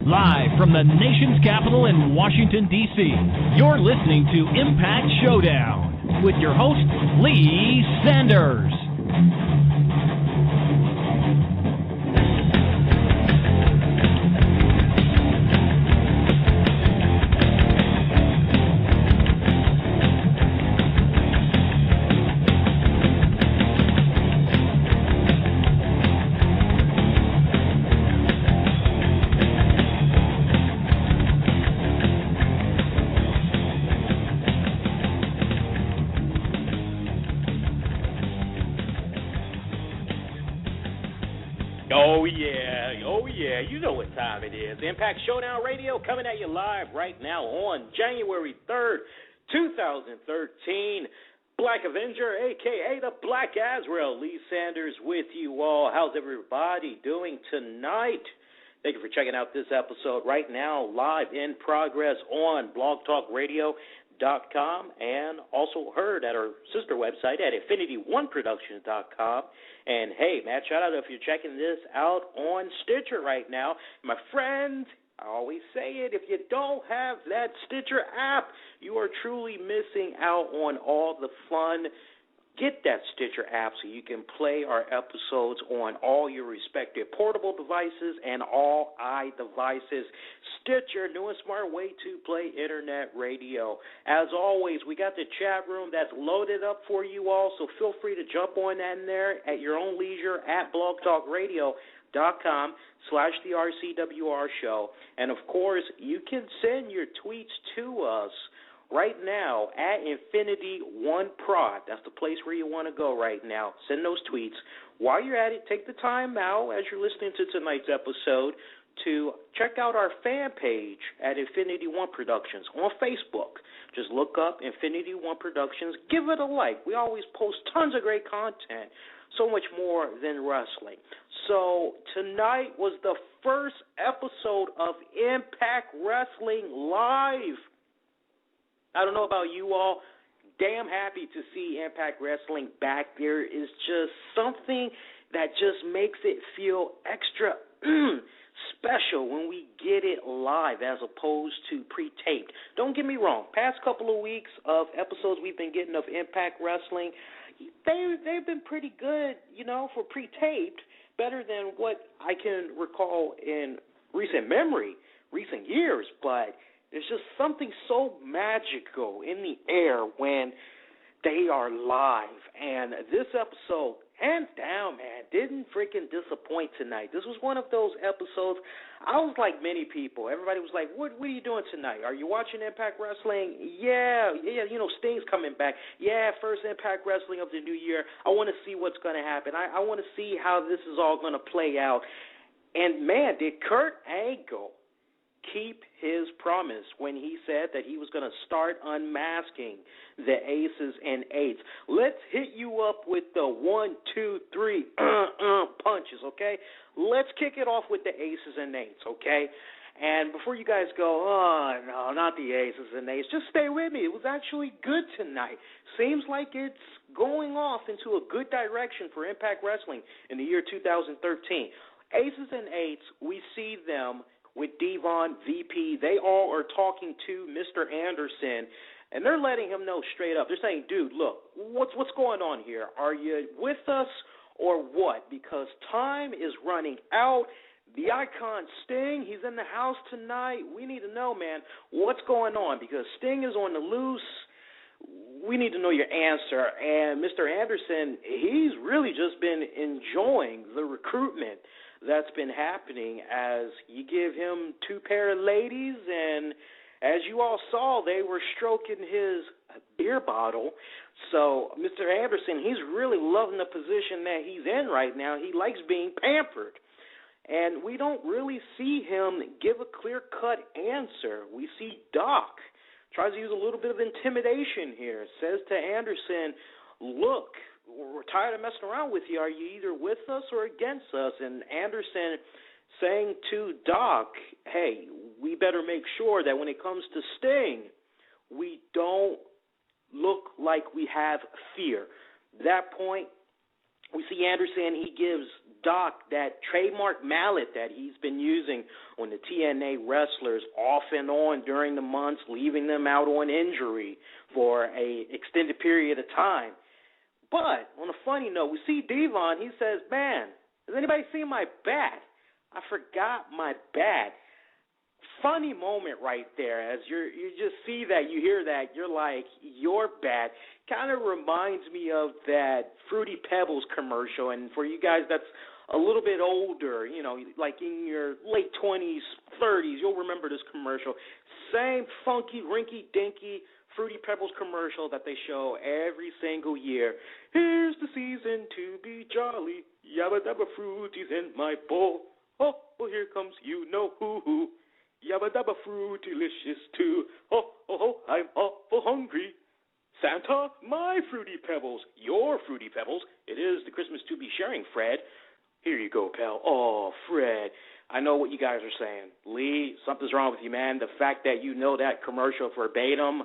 Live from the nation's capital in Washington, D.C., you're listening to Impact Showdown with your host, Lee Sanders. You know what time it is. Impact Showdown Radio coming at you live right now on January 3rd, 2013. Black Avenger, a.k.a. the Black Azrael, Lee Sanders with you all. How's everybody doing tonight? Thank you for checking out this episode right now, live in progress on blogtalkradio.com and also heard at our sister website at infinity1productions.com. And, hey, man, shout out if you're checking this out on Stitcher right now. My friend, I always say it, if you don't have that Stitcher app, you are truly missing out on all the fun. Get that Stitcher app so you can play our episodes on all your respective portable devices and all iDevices. Stitcher, new and smart way to play internet radio. As always, we got the chat room that's loaded up for you all, so feel free to jump on that in there at your own leisure at blogtalkradio.com/the RCWR Show. And, of course, you can send your tweets to us right now at Infinity1Prod. That's the place where you want to go right now. Send those tweets. While you're at it, take the time out as you're listening to tonight's episode to check out our fan page at Infinity1 Productions on Facebook. Just look up Infinity1 Productions. Give it a like. We always post tons of great content, so much more than wrestling. So tonight was the first episode of Impact Wrestling Live. I don't know about you all, damn happy to see Impact Wrestling back. There is just something that just makes it feel extra special when we get it live as opposed to pre-taped. Don't get me wrong, past couple of weeks of episodes we've been getting of Impact Wrestling, they've been pretty good, for pre-taped, better than what I can recall in recent years, but there's just something so magical in the air when they are live. And this episode, hands down, man, didn't freaking disappoint tonight. This was one of those episodes, I was like many people. Everybody was like, what are you doing tonight? Are you watching Impact Wrestling? Yeah, Sting's coming back. Yeah, first Impact Wrestling of the new year. I want to see what's going to happen. I want to see how this is all going to play out. And, man, did Kurt Angle keep his promise when he said that he was going to start unmasking the aces and eights. Let's hit you up with the 1, 2, 3 punches, okay? Let's kick it off with the aces and eights, okay? And before you guys go, oh, no, not the aces and eights, just stay with me. It was actually good tonight. Seems like it's going off into a good direction for Impact Wrestling in the year 2013. Aces and eights, we see them with Devon, VP. They all are talking to Mr. Anderson, and they're letting him know straight up. They're saying, dude, look, what's going on here? Are you with us or what? Because time is running out. The Icon Sting, he's in the house tonight. We need to know, man, what's going on, because Sting is on the loose. We need to know your answer. And Mr. Anderson, he's really just been enjoying the recruitment that's been happening as you give him 2 pair of ladies, and as you all saw, they were stroking his beer bottle. So Mr. Anderson, he's really loving the position that he's in right now. He likes being pampered. And we don't really see him give a clear-cut answer. We see Doc tries to use a little bit of intimidation here, says to Anderson, look, we're tired of messing around with you. Are you either with us or against us? And Anderson saying to Doc, hey, we better make sure that when it comes to Sting, we don't look like we have fear. At that point, we see Anderson, he gives Doc that trademark mallet that he's been using on the TNA wrestlers off and on during the months, leaving them out on injury for a extended period of time. But on a funny note, we see Devon. He says, man, has anybody seen my bat? I forgot my bat. Funny moment right there. As you just see that, you hear that, you're like, your bat kind of reminds me of that Fruity Pebbles commercial. And for you guys that's a little bit older, you know, like in your late 20s, 30s, you'll remember this commercial. Same funky, rinky-dinky Fruity Pebbles commercial that they show every single year. Here's the season to be jolly. Yabba dabba fruities in my bowl. Oh, well, here comes you know who. Yabba dabba fruit delicious too. Oh, oh, oh, I'm awful hungry. Santa, my Fruity Pebbles, your Fruity Pebbles. It is the Christmas to be sharing, Fred. Here you go, pal. Oh, Fred, I know what you guys are saying. Lee, something's wrong with you, man. The fact that you know that commercial verbatim.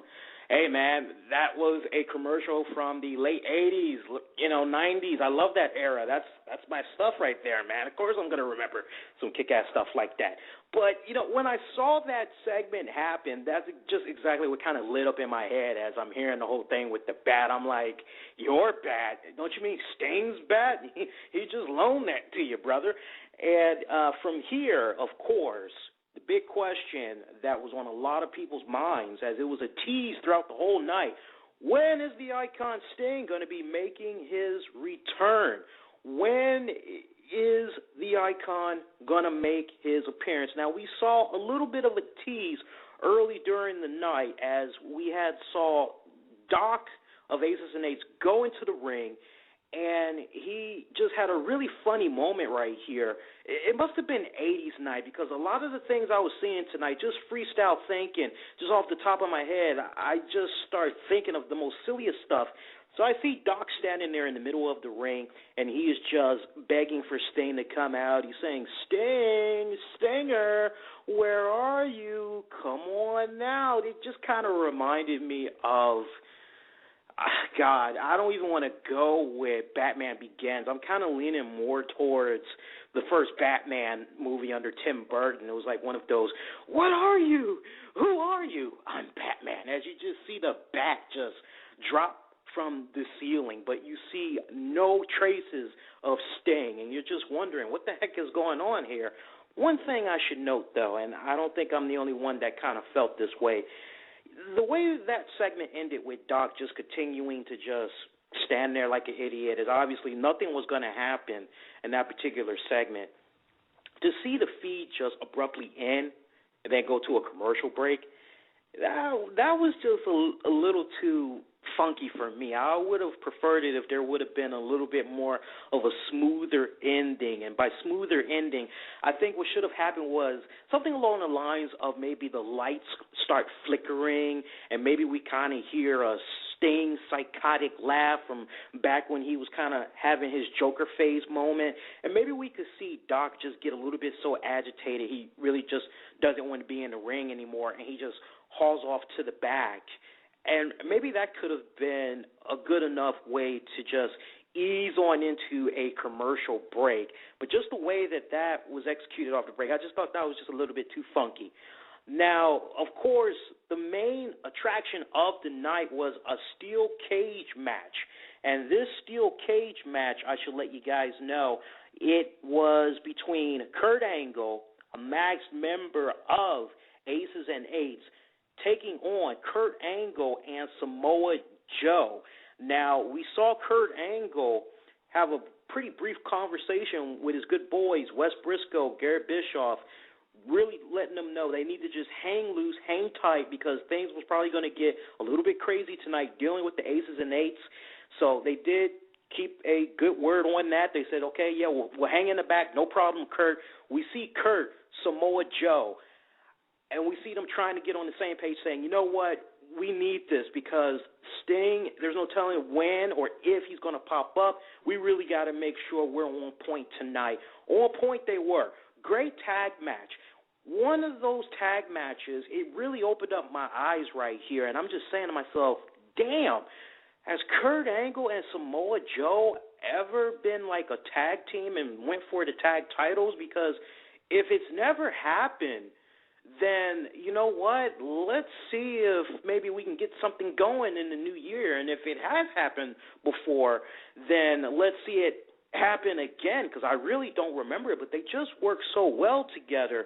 Hey, man, that was a commercial from the late 80s, 90s. I love that era. That's my stuff right there, man. Of course I'm going to remember some kick-ass stuff like that. But, when I saw that segment happen, that's just exactly what kind of lit up in my head as I'm hearing the whole thing with the bat. I'm like, your bat? Don't you mean Sting's bat? He just loaned that to you, brother. And from here, of course, the big question that was on a lot of people's minds, as it was a tease throughout the whole night, when is the Icon Sting going to be making his return? When is the Icon going to make his appearance? Now, we saw a little bit of a tease early during the night as we saw Doc of Aces and Eights go into the ring, and he just had a really funny moment right here. It must have been 80s night because a lot of the things I was seeing tonight, just freestyle thinking, just off the top of my head, I just started thinking of the most silliest stuff. So I see Doc standing there in the middle of the ring, and he is just begging for Sting to come out. He's saying, Sting, Stinger, where are you? Come on now. It just kind of reminded me of, God, I don't even want to go with Batman Begins. I'm kind of leaning more towards the first Batman movie under Tim Burton. It was like one of those, what are you? Who are you? I'm Batman. As you just see the bat just drop from the ceiling, but you see no traces of Sting, and you're just wondering what the heck is going on here. One thing I should note, though, and I don't think I'm the only one that kind of felt this way, the way that segment ended with Doc just continuing to just stand there like an idiot is obviously nothing was going to happen in that particular segment. To see the feed just abruptly end and then go to a commercial break, that was just a little too funky for me. I would have preferred it if there would have been a little bit more of a smoother ending. And by smoother ending, I think what should have happened was something along the lines of maybe the lights start flickering and maybe we kind of hear a Sting psychotic laugh from back when he was kind of having his Joker phase moment. And maybe we could see Doc just get a little bit so agitated he really just doesn't want to be in the ring anymore and he just hauls off to the back. And maybe that could have been a good enough way to just ease on into a commercial break. But just the way that was executed off the break, I just thought that was just a little bit too funky. Now, of course, the main attraction of the night was a steel cage match. And this steel cage match, I should let you guys know, it was between Kurt Angle, a Max member of Aces and Eights, taking on Kurt Angle and Samoa Joe. Now, we saw Kurt Angle have a pretty brief conversation with his good boys, Wes Briscoe, Garrett Bischoff, really letting them know they need to just hang loose, hang tight, because things was probably going to get a little bit crazy tonight dealing with the Aces and Eights. So they did keep a good word on that. They said, okay, yeah, we'll hang in the back, no problem, Kurt. We see Kurt, Samoa Joe, and we see them trying to get on the same page saying, you know what, we need this because Sting, there's no telling when or if he's going to pop up. We really got to make sure we're on point tonight. On point they were. Great tag match. One of those tag matches, it really opened up my eyes right here, and I'm just saying to myself, damn, has Kurt Angle and Samoa Joe ever been like a tag team and went for the tag titles? Because if it's never happened, then you know what? Let's see if maybe we can get something going in the new year. And if it has happened before, then let's see it happen again, because I really don't remember it. But they just worked so well together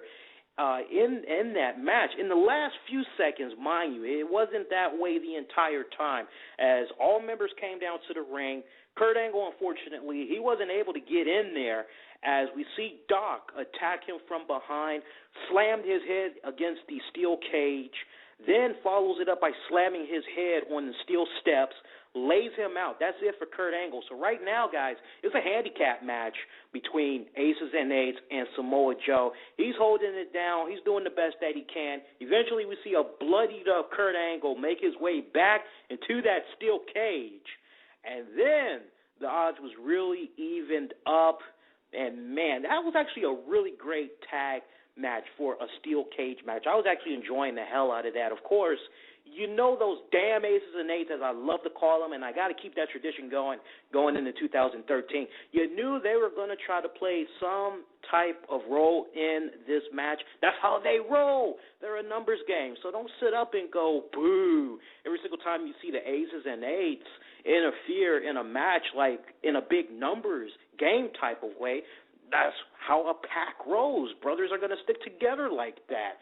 in that match. In the last few seconds, mind you, it wasn't that way the entire time. As all members came down to the ring, Kurt Angle, unfortunately, he wasn't able to get in there, as we see Doc attack him from behind, slammed his head against the steel cage, then follows it up by slamming his head on the steel steps, lays him out. That's it for Kurt Angle. So right now, guys, it's a handicap match between Aces and Eights and Samoa Joe. He's holding it down. He's doing the best that he can. Eventually, we see a bloodied up Kurt Angle make his way back into that steel cage. And then the odds was really evened up. And, man, that was actually a really great tag match for a steel cage match. I was actually enjoying the hell out of that. Of course, you know those damn Aces and Eights, as I love to call them, and I got to keep that tradition going into 2013. You knew they were going to try to play some type of role in this match. That's how they roll. They're a numbers game, so don't sit up and go boo every single time you see the Aces and Eights interfere in a match like in a big numbers game type of way. That's how a pack rolls. Brothers are going to stick together like that.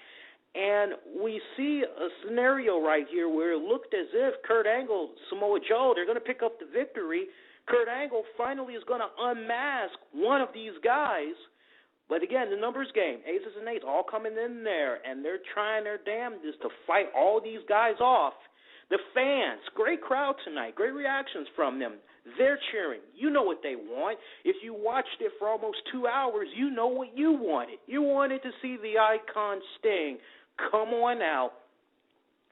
And we see a scenario right here where it looked as if Kurt Angle, Samoa Joe, they're going to pick up the victory. Kurt Angle finally is going to unmask one of these guys. But again, the numbers game, Aces and Eights all coming in there, and they're trying their damnedest to fight all these guys off. The fans, great crowd tonight, great reactions from them. They're cheering. You know what they want. If you watched it for almost 2 hours, you know what you wanted. You wanted to see the icon Sting come on out.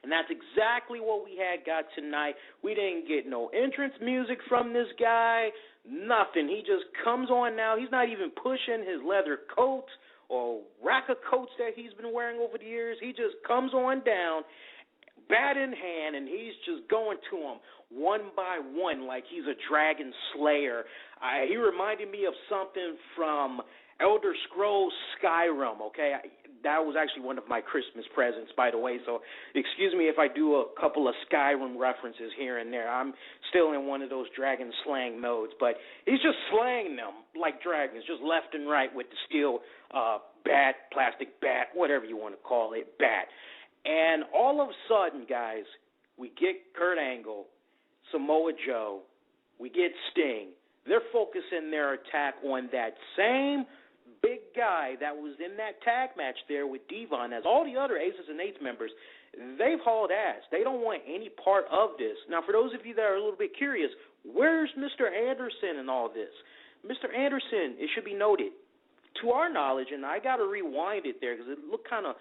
And that's exactly what we had got tonight. We didn't get no entrance music from this guy, nothing. He just comes on now. He's not even pushing his leather coat or rack of coats that he's been wearing over the years. He just comes on down, bat in hand, and he's just going to him one by one like he's a dragon slayer. He reminded me of something from Elder Scrolls Skyrim, okay? That was actually one of my Christmas presents, by the way, so excuse me if I do a couple of Skyrim references here and there. I'm still in one of those dragon slaying modes, but he's just slaying them like dragons, just left and right with the steel bat, plastic bat, whatever you want to call it, bat. And all of a sudden, guys, we get Kurt Angle, Samoa Joe, we get Sting. They're focusing their attack on that same big guy that was in that tag match there with Devon, as all the other Aces and Eights members, they've hauled ass. They don't want any part of this. Now, for those of you that are a little bit curious, where's Mr. Anderson in all this? Mr. Anderson, it should be noted, to our knowledge, and I got to rewind it there because it looked kind of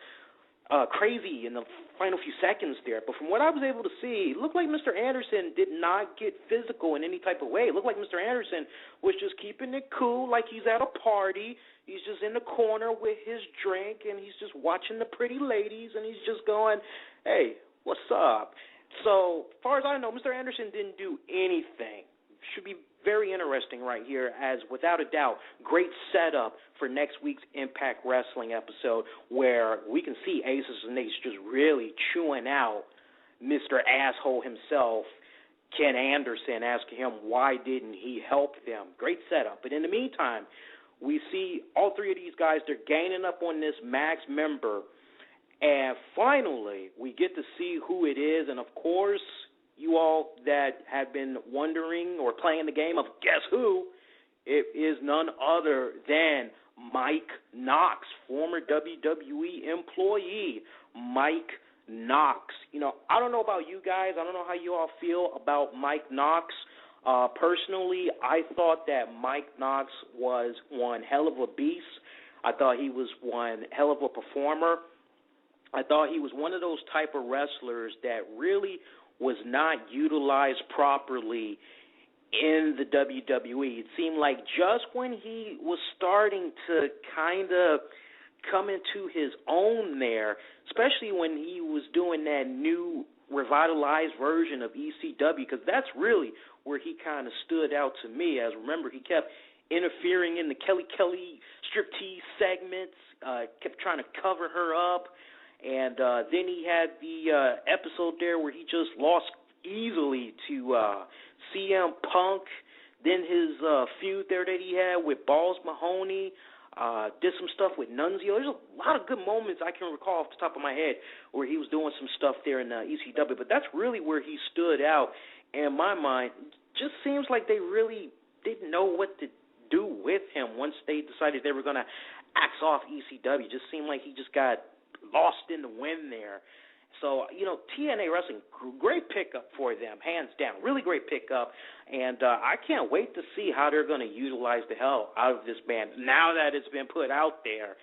crazy in the final few seconds there. But from what I was able to see, it looked like Mr. Anderson did not get physical in any type of way. It looked like Mr. Anderson was just keeping it cool, like he's at a party. He's just in the corner with his drink, and he's just watching the pretty ladies, and he's just going, hey, what's up? So, as far as I know, Mr. Anderson didn't do anything. Should be very interesting right here, as without a doubt, great setup for next week's Impact Wrestling episode, where we can see Aces and Eights just really chewing out Mr. Asshole himself, Ken Anderson, asking him why didn't he help them. Great setup. But in the meantime, we see all three of these guys, they're gaining up on this Max member, and finally we get to see who it is. And of course, you all that have been wondering or playing the game of guess who, it is none other than Mike Knoxx, former WWE employee, Mike Knoxx. You know, I don't know about you guys. I don't know how you all feel about Mike Knoxx. Personally, I thought that Mike Knoxx was one hell of a beast. I thought he was one hell of a performer. I thought he was one of those type of wrestlers that really was not utilized properly in the WWE. It seemed like just when he was starting to kind of come into his own there, especially when he was doing that new revitalized version of ECW, because that's really where he kind of stood out to me. As remember, he kept interfering in the Kelly striptease segments, kept trying to cover her up, and then he had the episode there where he just lost easily to CM Punk. Then his feud there that he had with Balls Mahoney, did some stuff with Nunzio. There's a lot of good moments I can recall off the top of my head where he was doing some stuff there in ECW, but that's really where he stood out. And in my mind, just seems like they really didn't know what to do with him once they decided they were going to axe off ECW. Just seemed like he just got lost in the wind there. So, TNA Wrestling, great pickup for them, hands down. Really great pickup. And I can't wait to see how they're going to utilize the hell out of this man now that it's been put out there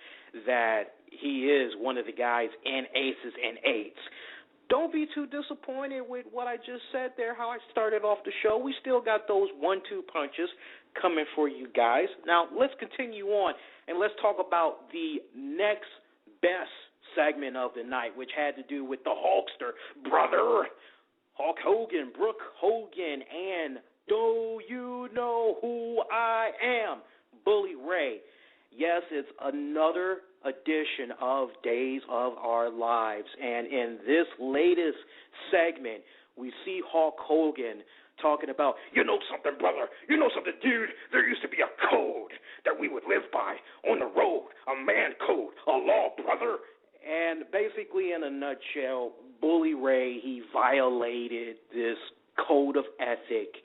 that he is one of the guys in Aces and Eights. Don't be too disappointed with what I just said there, how I started off the show. We still got those 1-2 punches coming for you guys. Now, let's continue on, and let's talk about the next best segment of the night, which had to do with the Hulkster brother, Hulk Hogan, Brooke Hogan, and do you know who I am? Bully Ray. Yes, it's another edition of Days of Our Lives, and in this latest segment, we see Hulk Hogan talking about, you know something, brother, you know something, dude, there used to be a code that we would live by on the road, a man code, a law, brother. And basically, in a nutshell, Bully Ray, he violated this code of ethic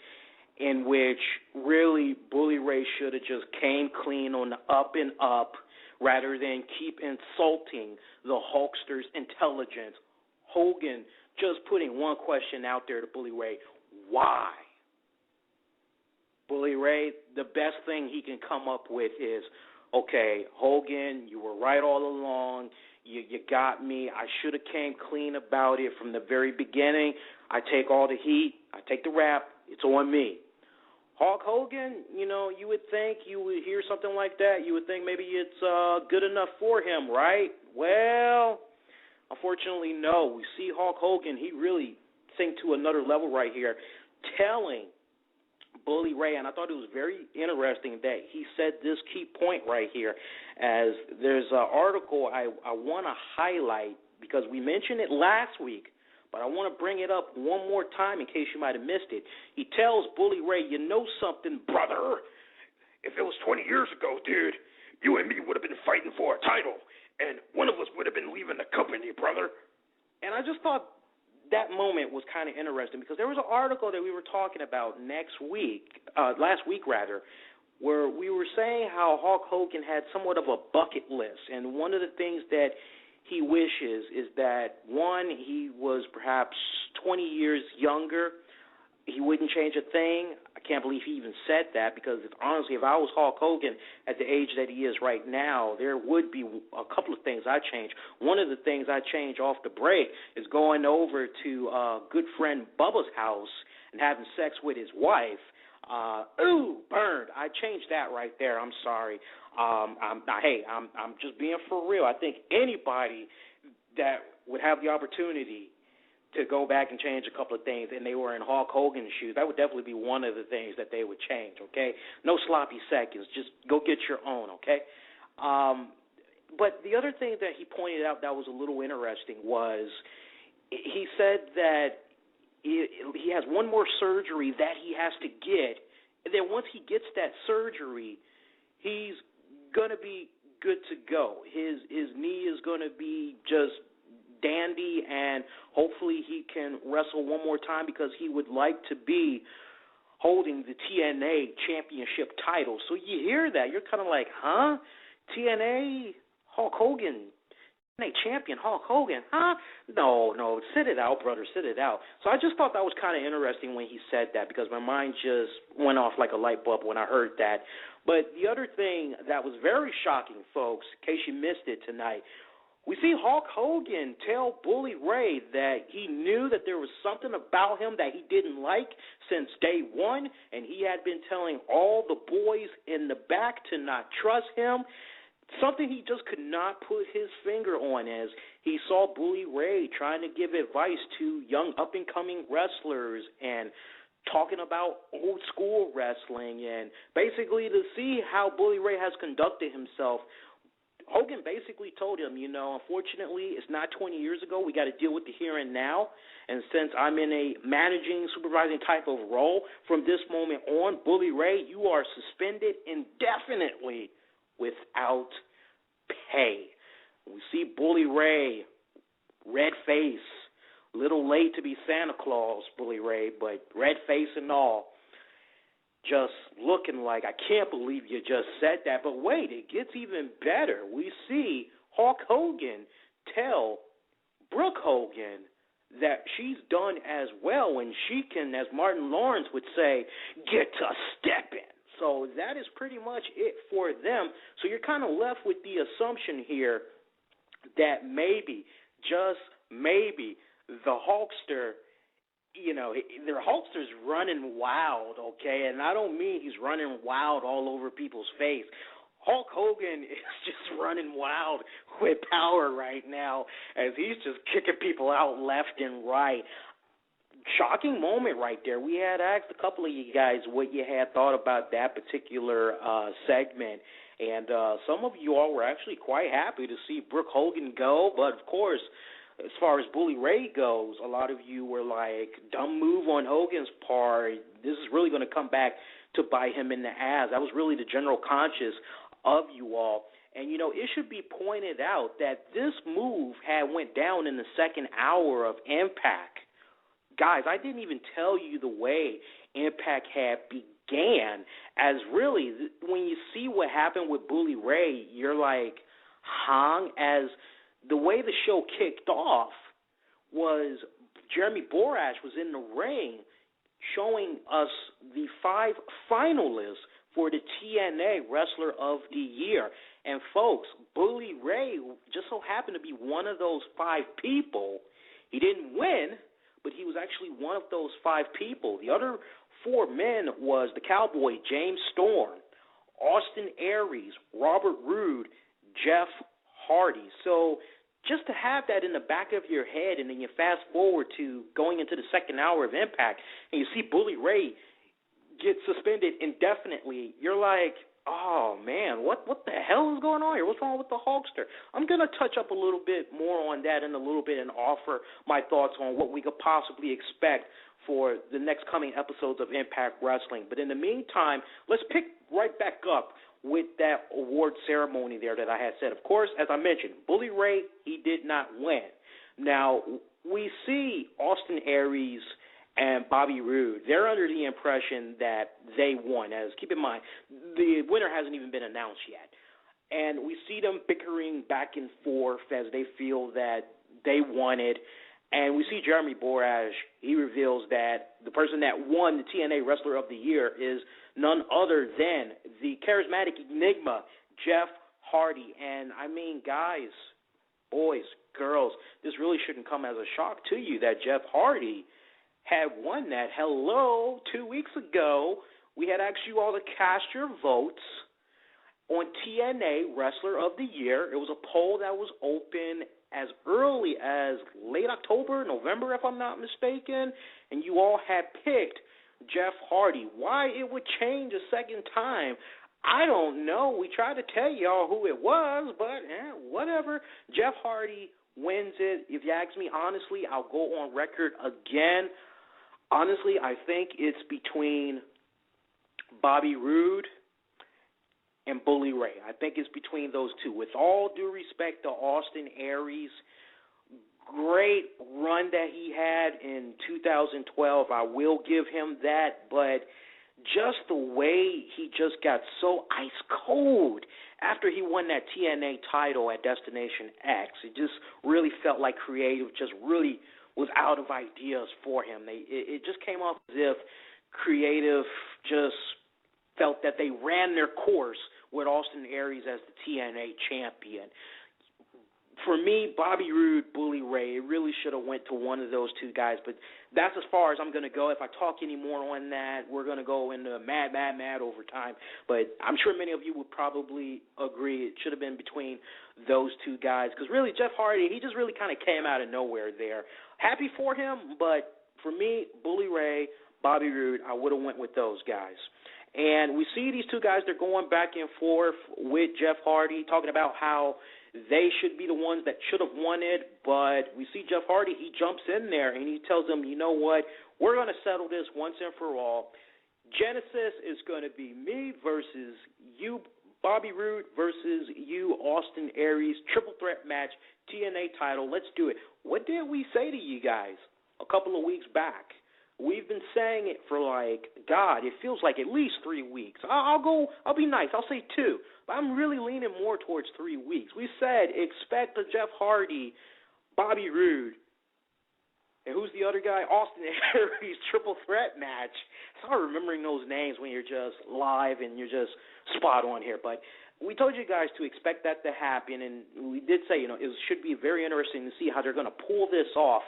in which really Bully Ray should have just came clean on the up and up rather than keep insulting the Hulkster's intelligence. Hogan just putting one question out there to Bully Ray: why? Bully Ray, the best thing he can come up with is, okay, Hogan, you were right all along. You got me. I should have came clean about it from the very beginning. I take all the heat. I take the rap. It's on me. Hulk Hogan, you would think you would hear something like that. You would think maybe it's good enough for him, right? Well, unfortunately, no. We see Hulk Hogan, he really sank to another level right here, telling Bully Ray, and I thought it was very interesting that he said this key point right here, as there's an article I want to highlight because we mentioned it last week, but I want to bring it up one more time in case you might have missed it. He tells Bully Ray, you know something, brother? If it was 20 years ago, dude, you and me would have been fighting for a title, and one of us would have been leaving the company, brother. And I just thought that moment was kind of interesting because there was an article that we were talking about last week, where we were saying how Hulk Hogan had somewhat of a bucket list, and one of the things that he wishes is that, one, he was perhaps 20 years younger. He wouldn't change a thing. I can't believe he even said that because, honestly, if I was Hulk Hogan at the age that he is right now, there would be a couple of things I'd change. One of the things I'd change off the break is going over to good friend Bubba's house and having sex with his wife. Ooh, burned. I changed that right there. I'm sorry. I'm just being for real. I think anybody that would have the opportunity to go back and change a couple of things and they were in Hulk Hogan's shoes, that would definitely be one of the things that they would change, okay? No sloppy seconds. Just go get your own, okay? But the other thing that he pointed out that was a little interesting was he said that he has one more surgery that he has to get, and then once he gets that surgery, he's going to be good to go. His knee is going to be just dandy, and hopefully he can wrestle one more time because he would like to be holding the TNA championship title. So you hear that, you're kind of like, huh? TNA, Hulk Hogan, TNA champion, Hulk Hogan, huh? No, sit it out, brother, sit it out. So I just thought that was kind of interesting when he said that because my mind just went off like a light bulb when I heard that. But the other thing that was very shocking, folks, in case you missed it tonight, we see Hulk Hogan tell Bully Ray that he knew that there was something about him that he didn't like since day one, and he had been telling all the boys in the back to not trust him. something he just could not put his finger on, as he saw Bully Ray trying to give advice to young up-and-coming wrestlers and talking about old school wrestling, and basically to see how Bully Ray has conducted himself. Hogan basically told him, unfortunately, it's not 20 years ago. We got to deal with the here and now. And since I'm in a managing, supervising type of role, from this moment on, Bully Ray, you are suspended indefinitely without pay. We see Bully Ray, red face, little late to be Santa Claus, Bully Ray, but red face and all, just looking like, I can't believe you just said that. But wait, it gets even better. We see Hulk Hogan tell Brooke Hogan that she's done as well, and she can, as Martin Lawrence would say, get to stepping. So that is pretty much it for them. So you're kind of left with the assumption here that maybe, just maybe, the Hulkster, the Hulkster's running wild, okay? And I don't mean he's running wild all over people's face. Hulk Hogan is just running wild with power right now, as he's just kicking people out left and right. Shocking moment right there. We had asked a couple of you guys what you had thought about that particular segment, and some of you all were actually quite happy to see Brooke Hogan go, but of course, as far as Bully Ray goes, a lot of you were like, dumb move on Hogan's part. This is really going to come back to bite him in the ass. That was really the general conscience of you all. And, it should be pointed out that this move had went down in the second hour of Impact. Guys, I didn't even tell you the way Impact had began, as really, when you see what happened with Bully Ray, you're like, hung, as the way the show kicked off was Jeremy Borash was in the ring showing us the 5 finalists for the TNA Wrestler of the Year. And, folks, Bully Ray just so happened to be one of those 5 people. He didn't win, but he was actually one of those 5 people. The other 4 men was the Cowboy, James Storm, Austin Aries, Robert Roode, Jeff Hardy. So just to have that in the back of your head, and then you fast forward to going into the second hour of Impact, and you see Bully Ray get suspended indefinitely, you're like, oh, man, what the hell is going on here? What's wrong with the Hulkster? I'm going to touch up a little bit more on that in a little bit and offer my thoughts on what we could possibly expect for the next coming episodes of Impact Wrestling. But in the meantime, let's pick right back up with that award ceremony there that I had said. Of course, as I mentioned, Bully Ray, he did not win. Now, we see Austin Aries and Bobby Roode. They're under the impression that they won, as keep in mind, the winner hasn't even been announced yet. And we see them bickering back and forth as they feel that they won it. And we see Jeremy Borash, he reveals that the person that won the TNA Wrestler of the Year is none other than the charismatic enigma, Jeff Hardy. And, I mean, guys, boys, girls, this really shouldn't come as a shock to you that Jeff Hardy had won that. Hello, 2 weeks ago, we had asked you all to cast your votes on TNA Wrestler of the Year. It was a poll that was open as early as late October, November, if I'm not mistaken, and you all had picked Jeff Hardy. Why it would change a second time, I don't know. We tried to tell y'all who it was, but whatever. Jeff Hardy wins it. If you ask me honestly, I'll go on record again. Honestly, I think it's between Bobby Roode and Bully Ray. I think it's between those two. With all due respect to Austin Aries, great run that he had in 2012. I will give him that, but just the way he just got so ice cold after he won that TNA title at Destination X, it just really felt like creative just really was out of ideas for him. It just came off as if creative just felt that they ran their course with Austin Aries as the TNA champion. for me, Bobby Roode, Bully Ray, it really should have went to one of those two guys. But that's as far as I'm going to go. If I talk any more on that, we're going to go into mad overtime. But I'm sure many of you would probably agree it should have been between those two guys. Because really, Jeff Hardy, he just really kind of came out of nowhere there. Happy for him, but for me, Bully Ray, Bobby Roode, I would have went with those guys. And we see these two guys, they're going back and forth with Jeff Hardy, talking about how they should be the ones that should have won it, but we see Jeff Hardy, he jumps in there and he tells them, you know what, we're going to settle this once and for all. Genesis is going to be me versus you, Bobby Roode, versus you, Austin Aries, triple threat match, TNA title. Let's do it. What did we say to you guys a couple of weeks back? We've been saying it for it feels like at least 3 weeks. I'll be nice. I'll say 2. But I'm really leaning more towards 3 weeks. We said expect the Jeff Hardy, Bobby Roode, and who's the other guy? Austin Aries triple threat match. It's hard remembering those names when you're just live and you're just spot on here. But we told you guys to expect that to happen, and we did say, it should be very interesting to see how they're going to pull this off.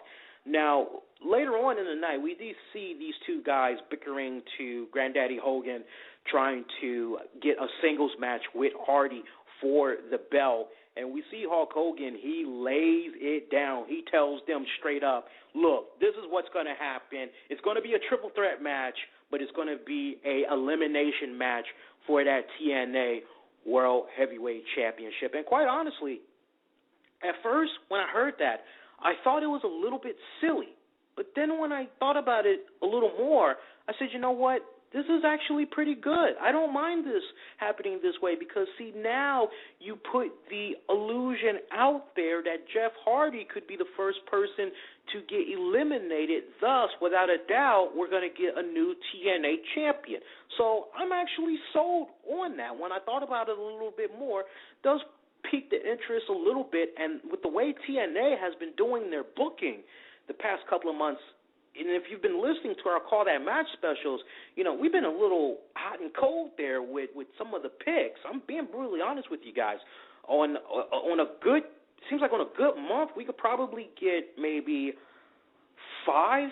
Now, later on in the night, we do see these two guys bickering to Granddaddy Hogan, trying to get a singles match with Hardy for the belt. And we see Hulk Hogan, he lays it down. He tells them straight up, look, this is what's going to happen. It's going to be a triple threat match, but it's going to be a elimination match for that TNA World Heavyweight Championship. And quite honestly, at first, when I heard that, I thought it was a little bit silly. But then when I thought about it a little more, I said, you know what? This is actually pretty good. I don't mind this happening this way because, see, now you put the illusion out there that Jeff Hardy could be the first person to get eliminated. Thus, without a doubt, we're going to get a new TNA champion. So I'm actually sold on that. When I thought about it a little bit more, it does piqued the interest a little bit, and with the way TNA has been doing their booking the past couple of months, and if you've been listening to our Call That Match specials, we've been a little hot and cold there with some of the picks. I'm being brutally honest with you guys. On a good, seems like on a good month, we could probably get maybe 5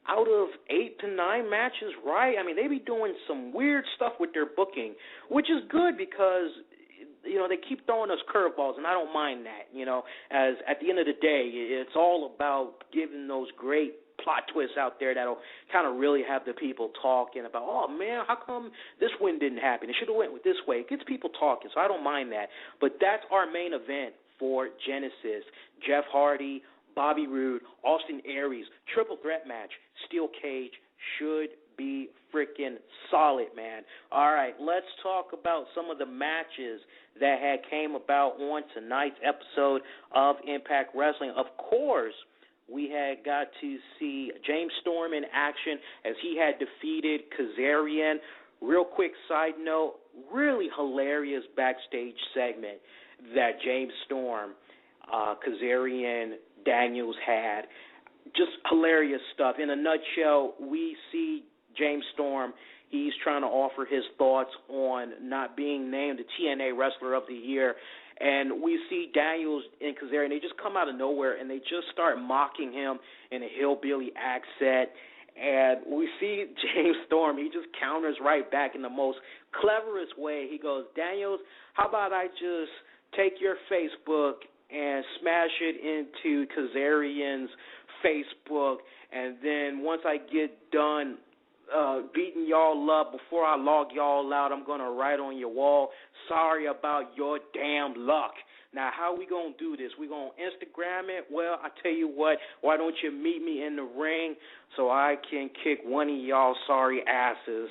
out of 8 to 9 matches right. I mean, they be doing some weird stuff with their booking, which is good because they keep throwing us curveballs, and I don't mind that, as at the end of the day, it's all about giving those great plot twists out there that'll kind of really have the people talking about, oh, man, how come this win didn't happen? It should have went with this way. It gets people talking, so I don't mind that. But that's our main event for Genesis. Jeff Hardy, Bobby Roode, Austin Aries, triple threat match, steel cage, should be freaking solid, man. All right, let's talk about some of the matches that had came about on tonight's episode of Impact Wrestling. Of course, we had got to see James Storm in action as he had defeated Kazarian. Real quick side note, really hilarious backstage segment that James Storm, Kazarian, Daniels had. Just hilarious stuff. In a nutshell, we see James Storm, he's trying to offer his thoughts on not being named the TNA Wrestler of the Year. And we see Daniels and Kazarian, they just come out of nowhere and they just start mocking him in a hillbilly accent. And we see James Storm, he just counters right back in the most cleverest way. He goes, Daniels, how about I just take your Facebook and smash it into Kazarian's Facebook, and then once I get done beating y'all up, before I log y'all out, I'm going to write on your wall, sorry about your damn luck. Now, how we going to do this? We going to Instagram it? Well, I tell you what, why don't you meet me in the ring so I can kick one of y'all sorry asses?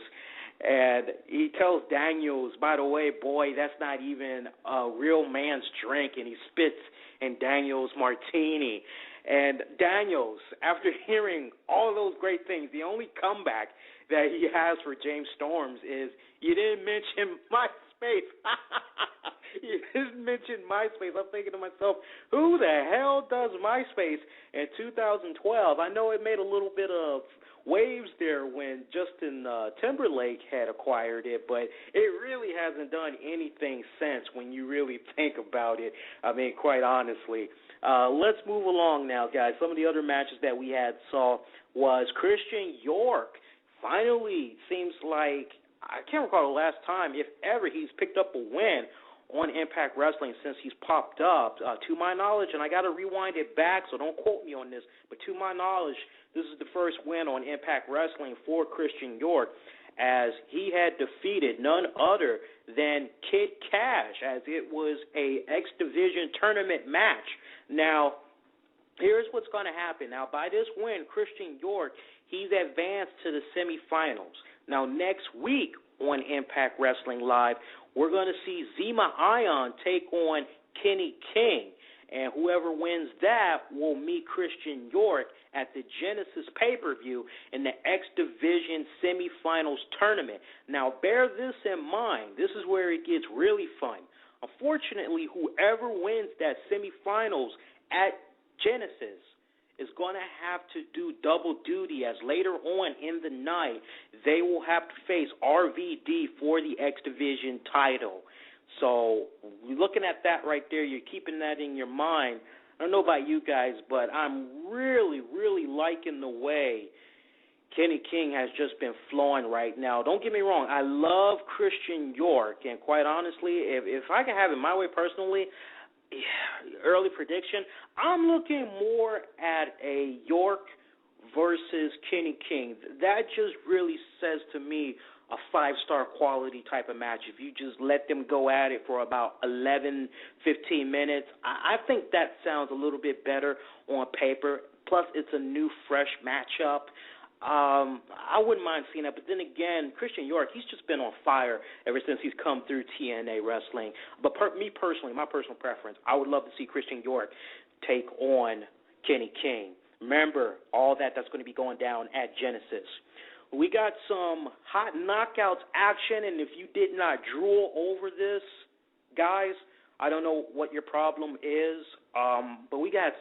And he tells Daniels, by the way, boy, that's not even a real man's drink, and he spits in Daniels' martini. And Daniels, after hearing all those great things, the only comeback that he has for James Storms is, you didn't mention MySpace. You didn't mention MySpace. I'm thinking to myself, who the hell does MySpace in 2012? I know it made a little bit of waves there when Justin Timberlake had acquired it, but it really hasn't done anything since when you really think about it. I mean, quite honestly. Let's move along now, guys. Some of the other matches that we saw was Christian York. Finally, seems like, I can't recall the last time, if ever, he's picked up a win on Impact Wrestling since he's popped up. To my knowledge, and I got to rewind it back, so don't quote me on this, but to my knowledge, this is the first win on Impact Wrestling for Christian York, as he had defeated none other than Kid Cash, as it was a X Division tournament match. Now, here's what's going to happen. Now, by this win, Christian York, he's advanced to the semifinals. Now, next week on Impact Wrestling Live, we're going to see Zema Ion take on Kenny King, and whoever wins that will meet Christian York at the Genesis pay-per-view in the X Division semifinals tournament. Now, bear this in mind. This is where it gets really fun. Unfortunately, whoever wins that semifinals at Genesis is going to have to do double duty, as later on in the night they will have to face RVD for the X Division title. So looking at that right there, you're keeping that in your mind. I don't know about you guys, but I'm really, really liking the way Kenny King has just been flowing right now. Don't get me wrong, I love Christian York, and quite honestly, if I can have it my way personally, early prediction, I'm looking more at a York versus Kenny King. That just really says to me a 5-star quality type of match. If you just let them go at it for about 11, 15 minutes, I think that sounds a little bit better on paper. Plus, it's a new, fresh matchup. I wouldn't mind seeing that. But then again, Christian York, he's just been on fire ever since he's come through TNA Wrestling. But me personally, my personal preference, I would love to see Christian York take on Kenny King. Remember, all that's going to be going down at Genesis. We got some hot knockouts action, and if you did not drool over this, guys, I don't know what your problem is, but we got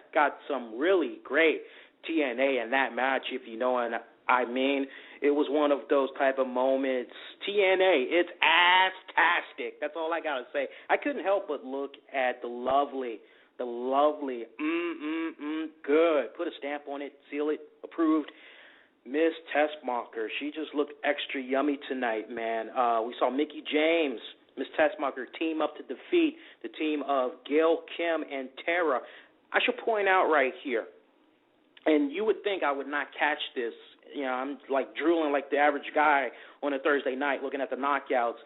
some really great TNA in that match, if you know what I mean. It was one of those type of moments. TNA, it's ass-tastic. That's all I got to say. I couldn't help but look at the lovely, good. Put a stamp on it, seal it, approved. Miss Tessmacher, she just looked extra yummy tonight, man. We saw Mickie James, Miss Tessmacher, team up to defeat the team of Gail Kim and Tara. I should point out right here, and you would think I would not catch this. You know, I'm like drooling like the average guy on a Thursday night looking at the knockouts.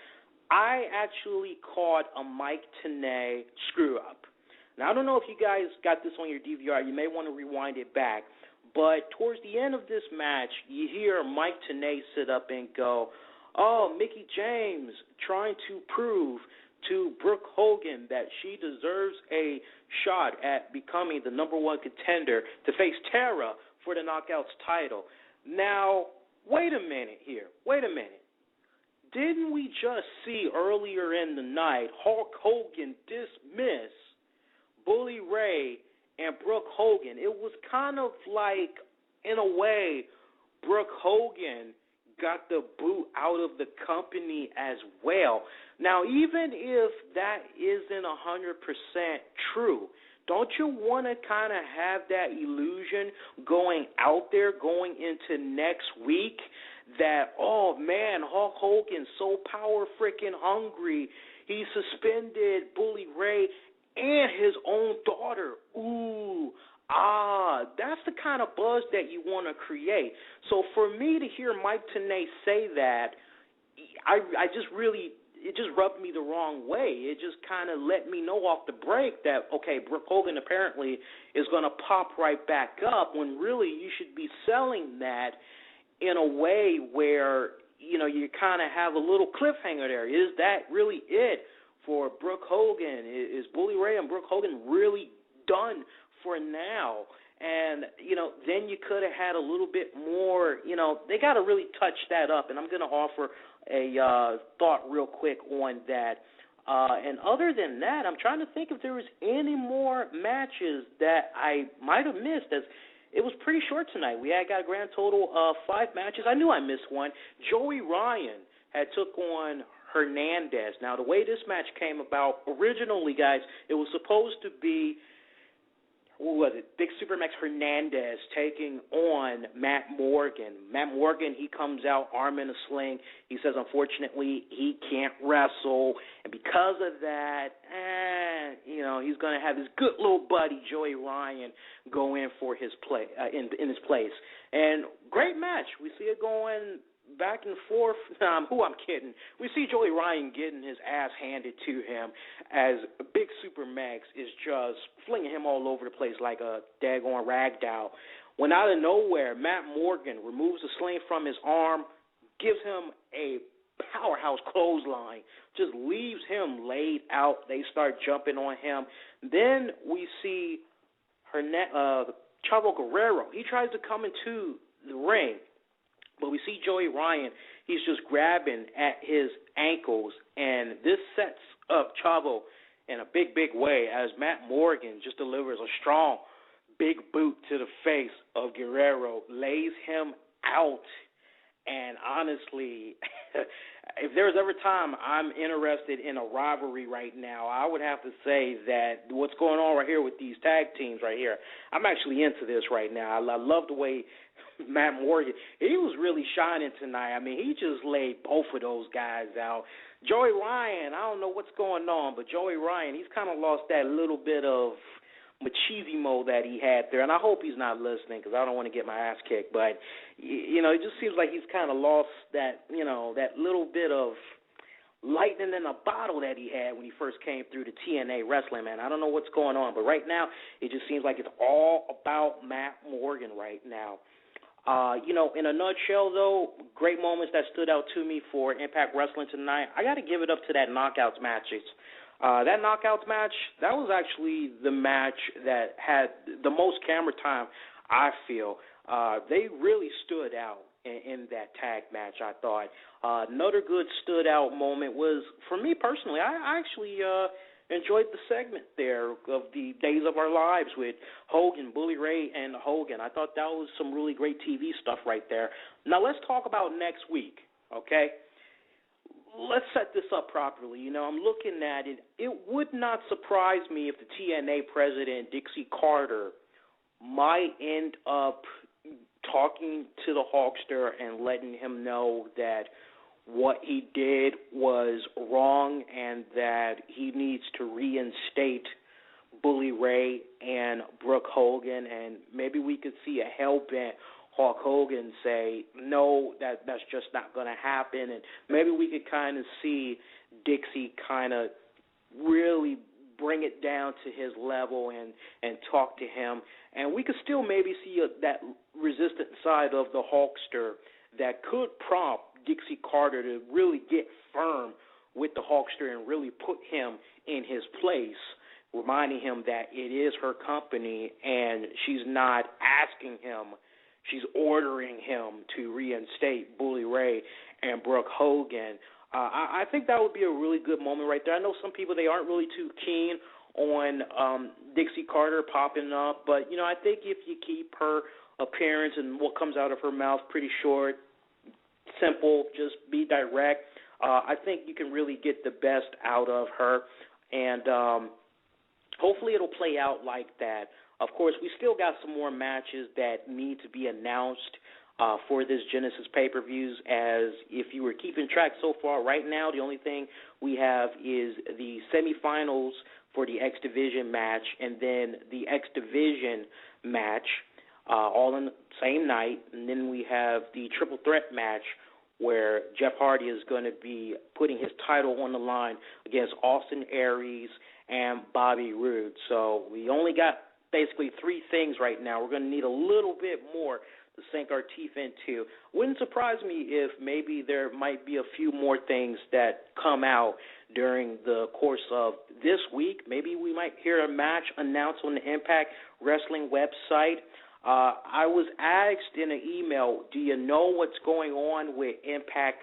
I actually caught a Mike Tenay screw-up. Now, I don't know if you guys got this on your DVR. You may want to rewind it back. But towards the end of this match, you hear Mike Tenay sit up and go, oh, Mickie James trying to prove to Brooke Hogan that she deserves a shot at becoming the number one contender to face Tara for the Knockouts title. Now, wait a minute here. Wait a minute. Didn't we just see earlier in the night Hulk Hogan dismiss Bully Ray and Brooke Hogan? It was kind of like, in a way, Brooke Hogan got the boot out of the company as well. Now, even if that isn't 100% true, don't you want to kind of have that illusion going out there, going into next week, that, oh, man, Hulk Hogan's so power freaking hungry, he suspended Bully Ray and his own daughter. Ooh, that's the kind of buzz that you want to create. So for me to hear Mike Tenay say that, I just really, it just rubbed me the wrong way. It just kind of let me know off the break that, okay, Brooke Hogan apparently is going to pop right back up, when really you should be selling that in a way where, you know, you kind of have a little cliffhanger there. Is that really it for Brooke Hogan? Is Bully Ray and Brooke Hogan really done for now? And, you know, then you could have had a little bit more, you know, they got to really touch that up. And I'm going to offer a thought real quick on that. And other than that, I'm trying to think if there was any more matches that I might have missed, as it was pretty short tonight. We had got a grand total of 5 matches. I knew I missed one. Joey Ryan had took on Hernandez. Now, the way this match came about, originally, guys, it was supposed to be what was it, Big Supermax Hernandez taking on Matt Morgan. Matt Morgan, he comes out arm in a sling. He says, unfortunately, he can't wrestle. And because of that, he's going to have his good little buddy, Joey Ryan, go in for his play in his place. And great match. We see it going back and forth. I'm kidding. We see Joey Ryan getting his ass handed to him as Big Supermax is just flinging him all over the place like a daggone rag doll. When out of nowhere, Matt Morgan removes the sling from his arm, gives him a powerhouse clothesline, just leaves him laid out. They start jumping on him. Then we see Chavo Guerrero. He tries to come into the ring, but we see Joey Ryan. He's just grabbing at his ankles, and this sets up Chavo in a big, big way as Matt Morgan just delivers a strong, big boot to the face of Guerrero, lays him out. And honestly, if there's ever time I'm interested in a rivalry right now, I would have to say that what's going on right here with these tag teams right here, I'm actually into this right now. I love the way Matt Morgan, he was really shining tonight. I mean, he just laid both of those guys out. Joey Ryan, I don't know what's going on, but Joey Ryan, he's kind of lost that little bit of machismo that he had there, and I hope he's not listening because I don't want to get my ass kicked, but, it just seems like he's kind of lost that, that little bit of lightning in a bottle that he had when he first came through the TNA wrestling, man. I don't know what's going on, but right now it just seems like it's all about Matt Morgan right now. In a nutshell, though, great moments that stood out to me for Impact Wrestling tonight. I got to give it up to that Knockouts matches. That Knockouts match, that was actually the match that had the most camera time, I feel. They really stood out in that tag match, I thought. Another good stood out moment was, for me personally, I actually enjoyed the segment there of the Days of Our Lives with Hogan, Bully Ray, and Hogan. I thought that was some really great TV stuff right there. Now let's talk about next week, okay? Let's set this up properly. I'm looking at it. It would not surprise me if the TNA president, Dixie Carter, might end up talking to the Hulkster and letting him know that what he did was wrong and that he needs to reinstate Bully Ray and Brooke Hogan, and maybe we could see a hell-bent Hulk Hogan say, no, that's just not going to happen, and maybe we could kind of see Dixie kind of really bring it down to his level and talk to him, and we could still maybe see that resistant side of the Hulkster that could prompt Dixie Carter to really get firm with the Hulkster and really put him in his place, reminding him that it is her company and she's not asking him, she's ordering him to reinstate Bully Ray and Brooke Hogan. I think that would be a really good moment right there. I know some people, they aren't really too keen on Dixie Carter popping up, but, I think if you keep her appearance and what comes out of her mouth pretty short, simple, just be direct, I think you can really get the best out of her, and hopefully it'll play out like that. Of course, we still got some more matches that need to be announced for this Genesis pay-per-views, as if you were keeping track so far, right now the only thing we have is the semifinals for the X Division match and then the X Division match all in the same night, and then we have the triple threat match where Jeff Hardy is going to be putting his title on the line against Austin Aries and Bobby Roode. So we only got basically three things right now. We're going to need a little bit more to sink our teeth into. Wouldn't surprise me if maybe there might be a few more things that come out during the course of this week. Maybe we might hear a match announced on the Impact Wrestling website. I was asked in an email, do you know what's going on with Impact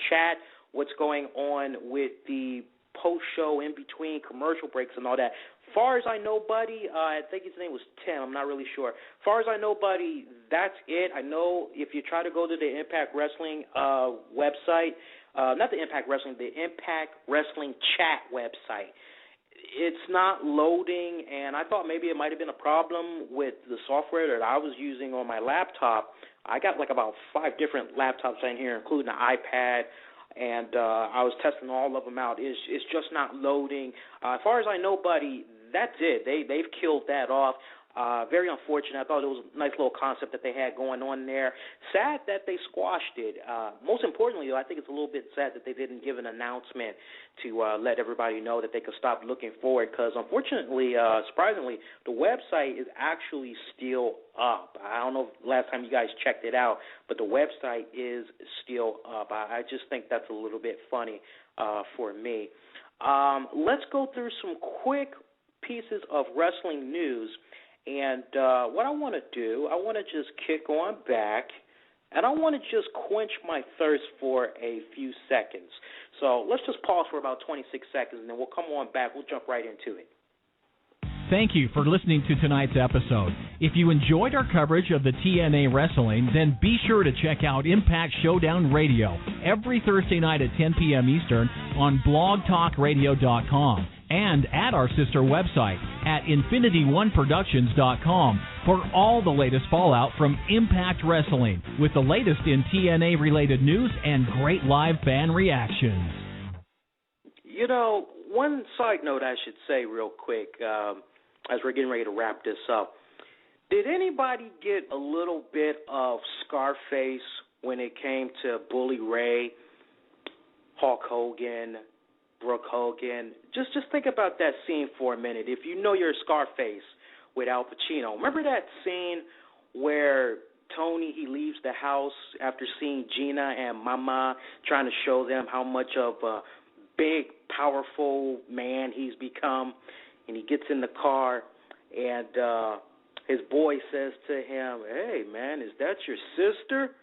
Chat, what's going on with the post-show in between commercial breaks and all that? Far as I know, buddy, I think his name was Tim, I'm not really sure. Far as I know, buddy, that's it. I know if you try to go to the Impact Wrestling website, not the Impact Wrestling, the Impact Wrestling Chat website, it's not loading, and I thought maybe it might have been a problem with the software that I was using on my laptop. I got like about 5 different laptops in here, including an iPad, and I was testing all of them out. It's just not loading. As far as I know, buddy, that's it. They've killed that off. Very unfortunate. I thought it was a nice little concept that they had going on there. Sad that they squashed it. Most importantly, though, I think it's a little bit sad that they didn't give an announcement to let everybody know that they could stop looking for it, because unfortunately, surprisingly, the website is actually still up. I don't know if last time you guys checked it out, but the website is still up. I just think that's a little bit funny for me. Let's go through some quick pieces of wrestling news. And what I want to do, I want to just kick on back, and I want to just quench my thirst for a few seconds. So let's just pause for about 26 seconds, and then we'll come on back. We'll jump right into it. Thank you for listening to tonight's episode. If you enjoyed our coverage of the TNA Wrestling, then be sure to check out Impact Showdown Radio every Thursday night at 10 p.m. Eastern on blogtalkradio.com and at our sister website at infinityOneProductions.com for all the latest fallout from Impact Wrestling with the latest in TNA-related news and great live fan reactions. You know, one side note I should say real quick as we're getting ready to wrap this up. Did anybody get a little bit of Scarface when it came to Bully Ray, Hulk Hogan, Brooke Hogan? Just think about that scene for a minute. If you know your Scarface with Al Pacino, remember that scene where Tony, he leaves the house after seeing Gina and Mama, trying to show them how much of a big, powerful man he's become, and he gets in the car, and his boy says to him, "Hey, man, is that your sister?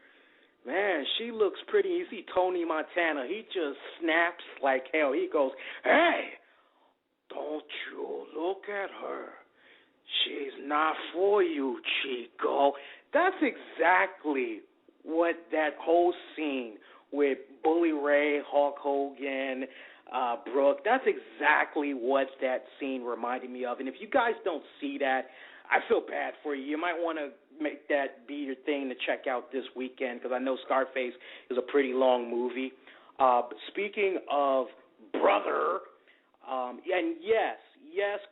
Man, she looks pretty." You see Tony Montana, he just snaps like hell. He goes, "Hey, don't you look at her. She's not for you, Chico." That's exactly what that whole scene with Bully Ray, Hulk Hogan, Brooke, that's exactly what that scene reminded me of. And if you guys don't see that, I feel bad for you. You might want to make that be your thing to check out this weekend, because I know Scarface is a pretty long movie. But speaking of brother, and yes,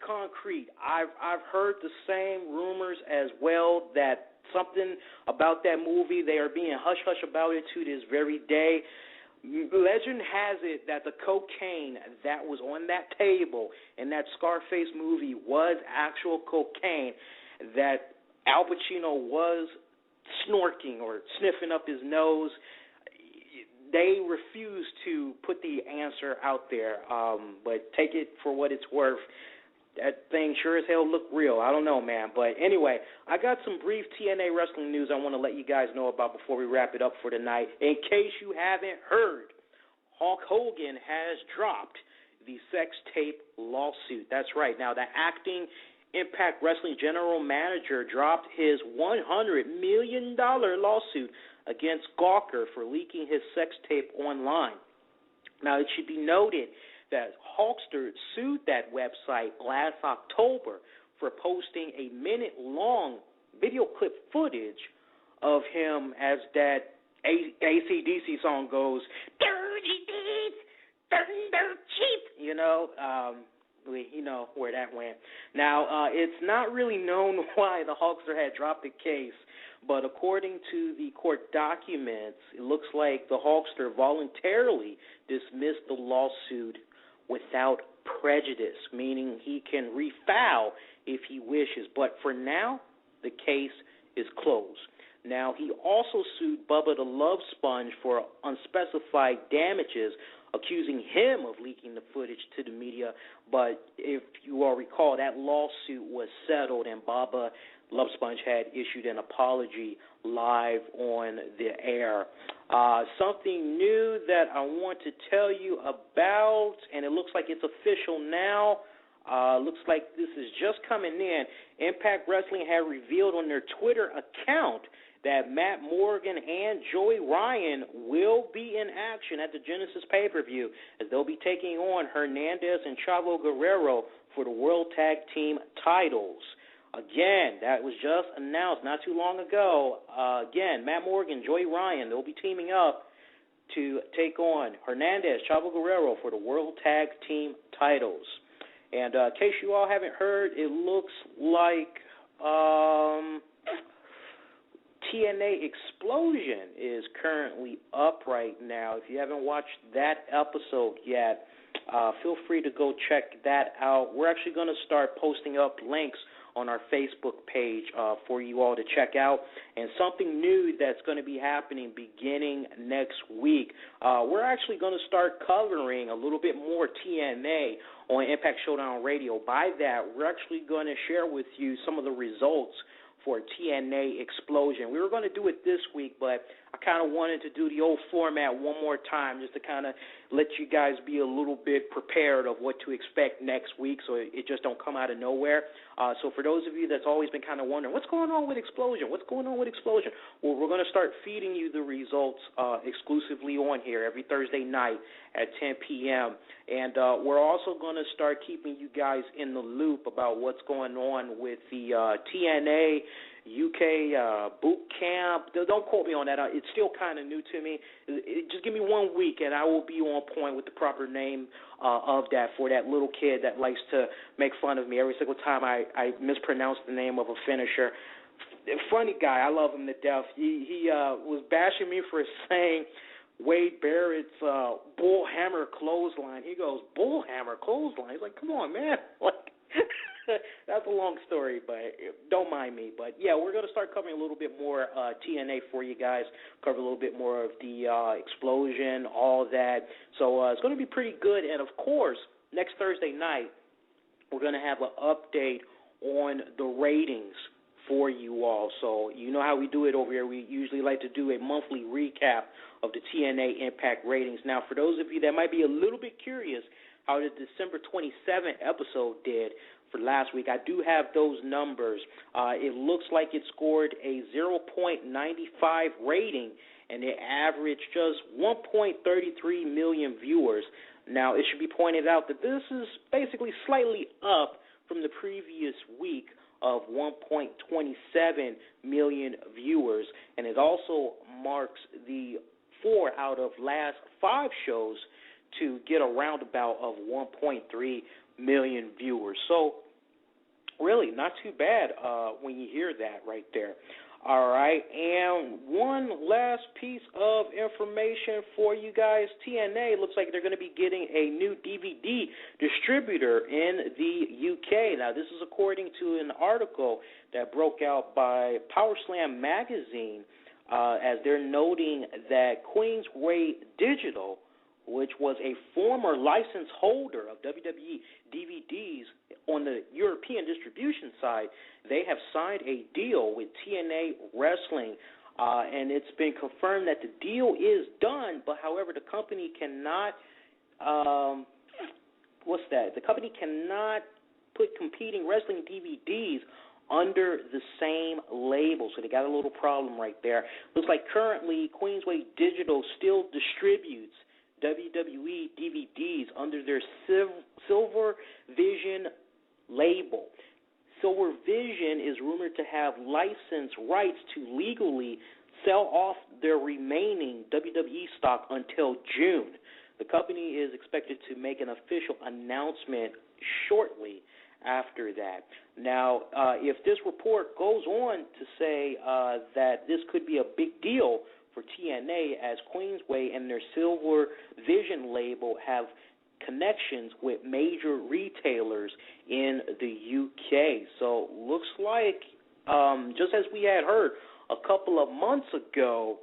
Concrete, I've heard the same rumors as well, that something about that movie, they are being hush-hush about it to this very day. Legend has it that the cocaine that was on that table in that Scarface movie was actual cocaine that Al Pacino was snorking or sniffing up his nose. They refused to put the answer out there, but take it for what it's worth. That thing sure as hell looked real. I don't know, man. But anyway, I got some brief TNA wrestling news I want to let you guys know about before we wrap it up for tonight. In case you haven't heard, Hulk Hogan has dropped the sex tape lawsuit. That's right. Now, the acting Impact Wrestling general manager dropped his $100 million lawsuit against Gawker for leaking his sex tape online. Now, it should be noted that Hulkster sued that website last October for posting a minute-long video clip footage of him as that AC/DC song goes, "Dirty deeds, dirt cheap," you know where that went. Now, it's not really known why the Hulkster had dropped the case, but according to the court documents, it looks like the Hulkster voluntarily dismissed the lawsuit without prejudice, meaning he can refile if he wishes. But for now, the case is closed. Now, he also sued Bubba the Love Sponge for unspecified damages, accusing him of leaking the footage to the media. But if you all recall, that lawsuit was settled, and Bubba Love Sponge had issued an apology live on the air. Something new that I want to tell you about, and it looks like it's official now. Looks like this is just coming in. Impact Wrestling had revealed on their Twitter account that Matt Morgan and Joey Ryan will be in action at the Genesis pay-per-view, as they'll be taking on Hernandez and Chavo Guerrero for the World Tag Team titles. Again, that was just announced not too long ago. Again, Matt Morgan, Joey Ryan, they'll be teaming up to take on Hernandez, Chavo Guerrero for the World Tag Team titles. And in case you all haven't heard, it looks like TNA Explosion is currently up right now. If you haven't watched that episode yet, feel free to go check that out. We're actually going to start posting up links on our Facebook page for you all to check out. And something new that's going to be happening beginning next week. We're actually going to start covering a little bit more TNA on Impact Showdown Radio. By that, we're actually going to share with you some of the results for TNA Explosion. We were going to do it this week, but I kind of wanted to do the old format one more time just to kind of let you guys be a little bit prepared of what to expect next week so it just don't come out of nowhere. So for those of you that's always been kind of wondering, what's going on with Explosion? What's going on with Explosion? Well, we're going to start feeding you the results exclusively on here every Thursday night at 10 p.m. And we're also going to start keeping you guys in the loop about what's going on with the TNA UK boot camp. Don't quote me on that. It's still kind of new to me. Just give me 1 week, and I will be on point with the proper name of that for that little kid that likes to make fun of me every single time I mispronounce the name of a finisher. Funny guy. I love him to death. He was bashing me for saying Wade Barrett's bullhammer clothesline. He goes, bullhammer clothesline? He's like, come on, man. Like, that's a long story, but don't mind me. But, yeah, we're going to start covering a little bit more TNA for you guys, cover a little bit more of the Explosion, all that. So it's going to be pretty good. And, of course, next Thursday night, we're going to have an update on the ratings for you all. So you know how we do it over here. We usually like to do a monthly recap of the TNA Impact ratings. Now, for those of you that might be a little bit curious how the December 27th episode did for last week, I do have those numbers. It looks like it scored a 0.95 rating, and it averaged just 1.33 million viewers. Now, it should be pointed out that this is basically slightly up from the previous week of 1.27 million viewers, and it also marks the 4 out of last 5 shows to get a roundabout of 1.3 million viewers. So, really, not too bad when you hear that right there. All right, and one last piece of information for you guys. TNA looks like they're going to be getting a new DVD distributor in the UK. Now, this is according to an article that broke out by Power Slam magazine, as they're noting that Queensway Digital, which was a former license holder of WWE DVDs on the European distribution side, they have signed a deal with TNA Wrestling, and it's been confirmed that the deal is done, but however, the company cannot, The company cannot put competing wrestling DVDs under the same label, so they got a little problem right there. Looks like currently Queensway Digital still distributes WWE DVDs under their Silver Vision label. Silver Vision is rumored to have license rights to legally sell off their remaining WWE stock until June. The company is expected to make an official announcement shortly after that. Now, if this report goes on to say that this could be a big deal for TNA, as Queensway and their Silver Vision label have connections with major retailers in the UK. So looks like, just as we had heard a couple of months ago,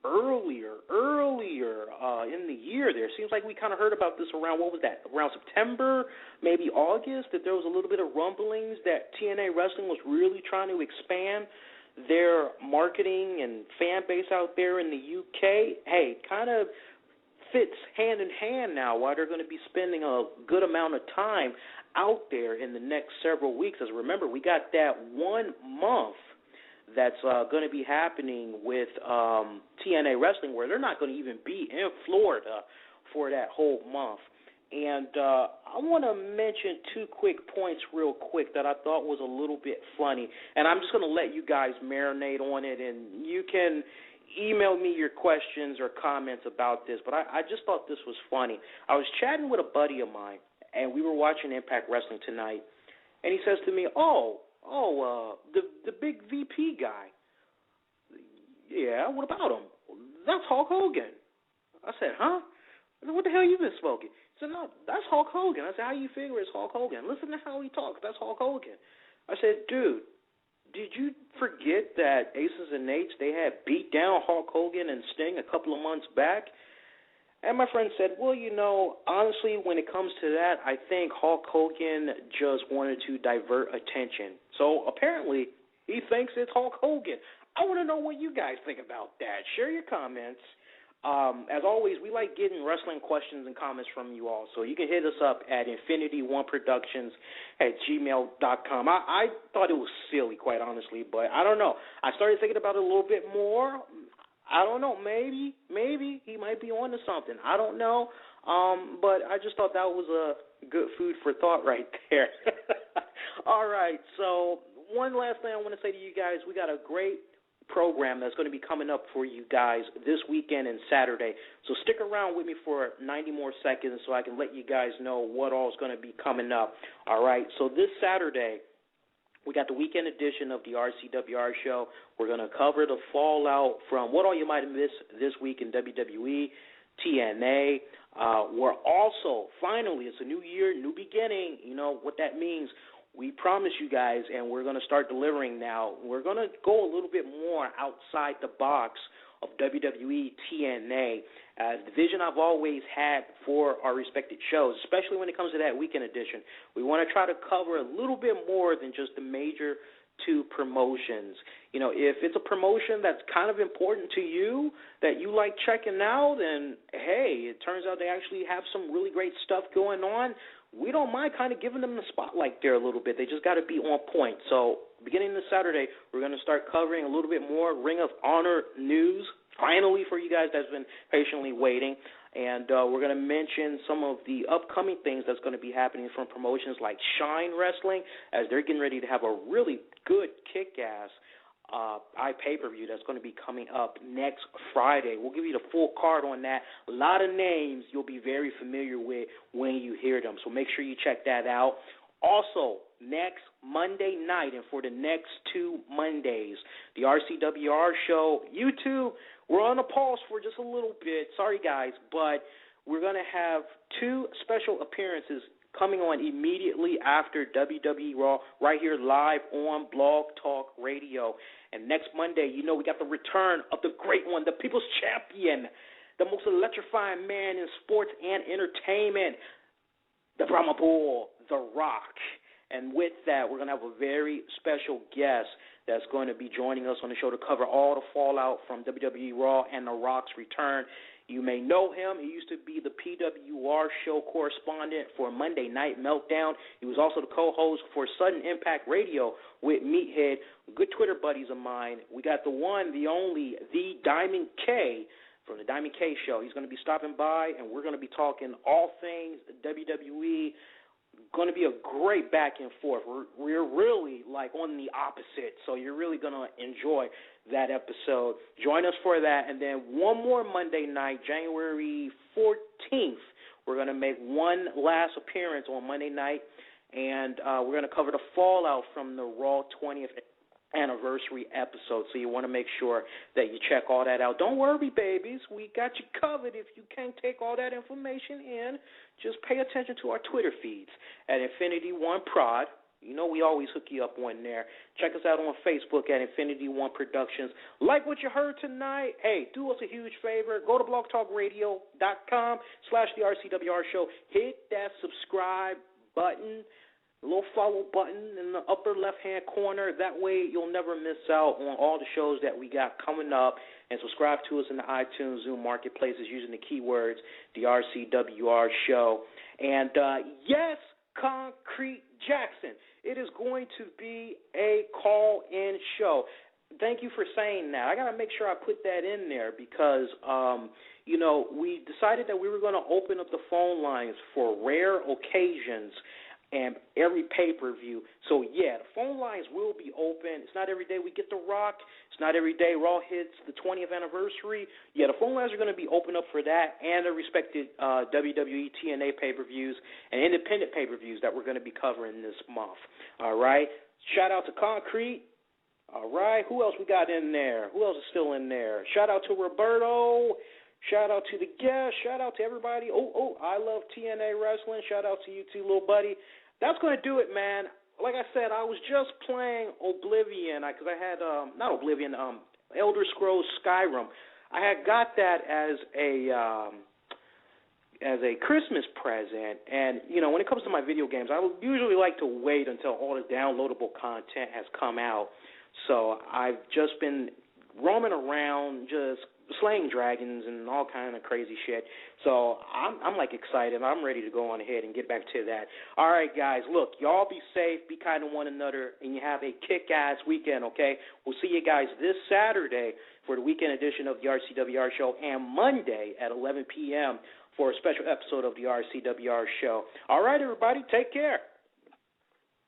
earlier in the year there, seems like we kind of heard about this around, what was that, around September, maybe August, that there was a little bit of rumblings that TNA Wrestling was really trying to expand their marketing and fan base out there in the UK. Hey, kind of fits hand in hand now why they're going to be spending a good amount of time out there in the next several weeks. As remember, we got that 1 month that's going to be happening with TNA Wrestling, where they're not going to even be in Florida for that whole month. And I want to mention 2 quick points real quick that I thought was a little bit funny, and I'm just going to let you guys marinate on it, and you can email me your questions or comments about this, but I just thought this was funny. I was chatting with a buddy of mine, and we were watching Impact Wrestling tonight, and he says to me, the big VP guy. Yeah, what about him? That's Hulk Hogan. I said, huh? I said, what the hell you been smoking? He said, no, that's Hulk Hogan. I said, how you figure it's Hulk Hogan? Listen to how he talks. That's Hulk Hogan. I said, dude, did you forget that Aces and Eights, they had beat down Hulk Hogan and Sting a couple of months back? And my friend said, well, honestly, when it comes to that, I think Hulk Hogan just wanted to divert attention. So apparently he thinks it's Hulk Hogan. I want to know what you guys think about that. Share your comments. As always, we like getting wrestling questions and comments from you all, so you can hit us up at infinityOneProductions@gmail.com. I thought it was silly, quite honestly, but I don't know. I started thinking about it a little bit more. I don't know. Maybe he might be on to something. I don't know. But I just thought that was a good food for thought right there. All right, so one last thing I want to say to you guys, we got a great program that's going to be coming up for you guys this weekend and Saturday. So stick around with me for 90 more seconds so I can let you guys know what all is going to be coming up. All right, so this Saturday, we got the weekend edition of the RCWR Show. We're going to cover the fallout from what all you might have missed this week in WWE, TNA. We're also, finally, it's a new year, new beginning. You know what that means. We promise you guys, and we're going to start delivering now. We're going to go a little bit more outside the box of WWE, TNA. The vision I've always had for our respected shows, especially when it comes to that weekend edition, we want to try to cover a little bit more than just the major 2 promotions. If it's a promotion that's kind of important to you, that you like checking out, and hey, it turns out they actually have some really great stuff going on, we don't mind kind of giving them the spotlight there a little bit. They just got to be on point. So beginning this Saturday, we're going to start covering a little bit more Ring of Honor news, finally, for you guys that's been patiently waiting. And we're going to mention some of the upcoming things that's going to be happening from promotions like Shine Wrestling, as they're getting ready to have a really good kick-ass pay-per-view that's going to be coming up next Friday. We'll give you the full card on that. A lot of names you'll be very familiar with when you hear them, so make sure you check that out. Also, next Monday night and for the next 2 Mondays, the RCWR Show, YouTube, we're on a pause for just a little bit. Sorry, guys, but we're going to have 2 special appearances coming on immediately after WWE Raw, right here live on Blog Talk Radio. And next Monday, we got the return of the great one, the People's Champion, the most electrifying man in sports and entertainment, the Brahma Bull, The Rock. And with that, we're going to have a very special guest that's going to be joining us on the show to cover all the fallout from WWE Raw and The Rock's return. You may know him. He used to be the PWR Show correspondent for Monday Night Meltdown. He was also the co-host for Sudden Impact Radio with Meathead, good Twitter buddies of mine. We got the one, the only, the Diamond K from the Diamond K Show. He's going to be stopping by, and we're going to be talking all things WWE. Going to be a great back and forth. We're really like on the opposite, so you're really going to enjoy that episode. Join us for that, and then one more Monday night, January 14th, we're going to make one last appearance on Monday night, and we're going to cover the fallout from the Raw 20th anniversary episode, so you want to make sure that you check all that out. Don't worry, babies. We got you covered. If you can't take all that information in, just pay attention to our Twitter feeds at Infinity1Prod. We always hook you up on there. Check us out on Facebook at Infinity One Productions. Like what you heard tonight? Hey, do us a huge favor. Go to blogtalkradio.com/the RCWR Show. Hit that subscribe button, a little follow button in the upper left-hand corner. That way you'll never miss out on all the shows that we got coming up. And subscribe to us in the iTunes, Zune marketplaces using the keywords, the RCWR Show. And, yes, Concrete Jackson, it is going to be a call-in show. Thank you for saying that. I got to make sure I put that in there because, we decided that we were going to open up the phone lines for rare occasions and every pay-per-view. So, yeah, the phone lines will be open. It's not every day we get The Rock. It's not every day Raw hits the 20th anniversary. Yeah, the phone lines are going to be open up for that and the respected WWE TNA pay-per-views and independent pay-per-views that we're going to be covering this month. All right? Shout out to Concrete. All right, who else we got in there? Who else is still in there? Shout out to Roberto. Shout out to the guests. Shout out to everybody. Oh, I love TNA Wrestling. Shout out to you too, little buddy. That's going to do it, man. Like I said, I was just playing Oblivion because I had, not Oblivion, Elder Scrolls Skyrim. I had got that as a Christmas present, and, when it comes to my video games, I usually like to wait until all the downloadable content has come out. So I've just been roaming around, just slaying dragons and all kind of crazy shit. So I'm excited. I'm ready to go on ahead and get back to that. All right, guys, look, y'all be safe, be kind to one another, and you have a kick-ass weekend, okay? We'll see you guys this Saturday for the weekend edition of the RCWR Show and Monday at 11 p.m. for a special episode of the RCWR Show. All right, everybody, take care.